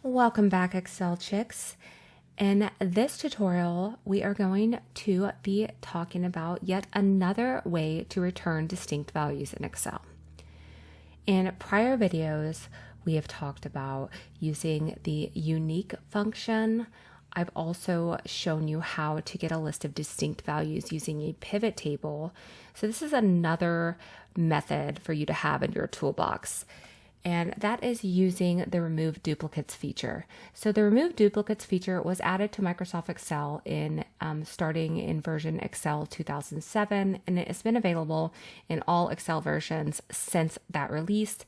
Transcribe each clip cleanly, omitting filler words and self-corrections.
Welcome back, Excel chicks. In this tutorial, we are going to be talking about yet another way to return distinct values in Excel. In prior videos, we have talked about using the unique function. I've also shown you how to get a list of distinct values using a pivot table. So this is another method for you to have in your toolbox. And that is using the Remove Duplicates feature. So the Remove Duplicates feature was added to Microsoft Excel in starting in version Excel 2007, and it has been available in all Excel versions since that release.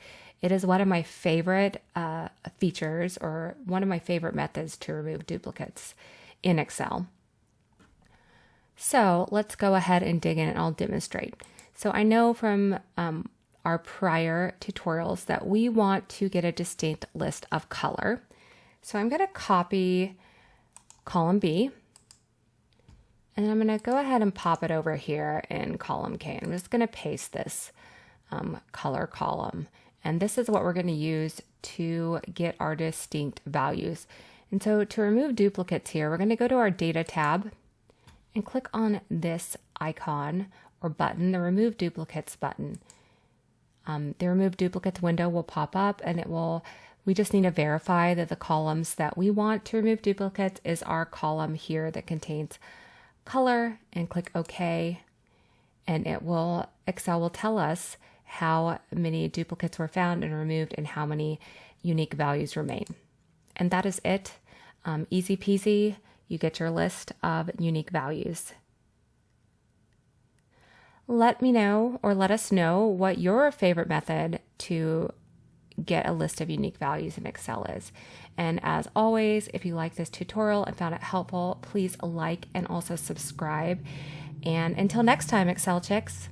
It is one of my favorite features, or one of my favorite methods to remove duplicates in Excel. So let's go ahead and dig in and I'll demonstrate. So I know from our prior tutorials that we want to get a distinct list of color. So I'm going to copy column B, and I'm going to go ahead and pop it over here in column K. I'm just going to paste this color column, and this is what we're going to use to get our distinct values. And so to remove duplicates here, we're going to go to our data tab and click on this icon or button, the Remove Duplicates button. The Remove Duplicates window will pop up, and we just need to verify that the columns that we want to remove duplicates is our column here that contains color, and click OK. And Excel will tell us how many duplicates were found and removed and how many unique values remain. And that is it. Easy peasy. You get your list of unique values. Let me know, or let us know, what your favorite method to get a list of unique values in Excel is. And as always, if you like this tutorial and found it helpful, please like and also subscribe. And until next time, Excel chicks.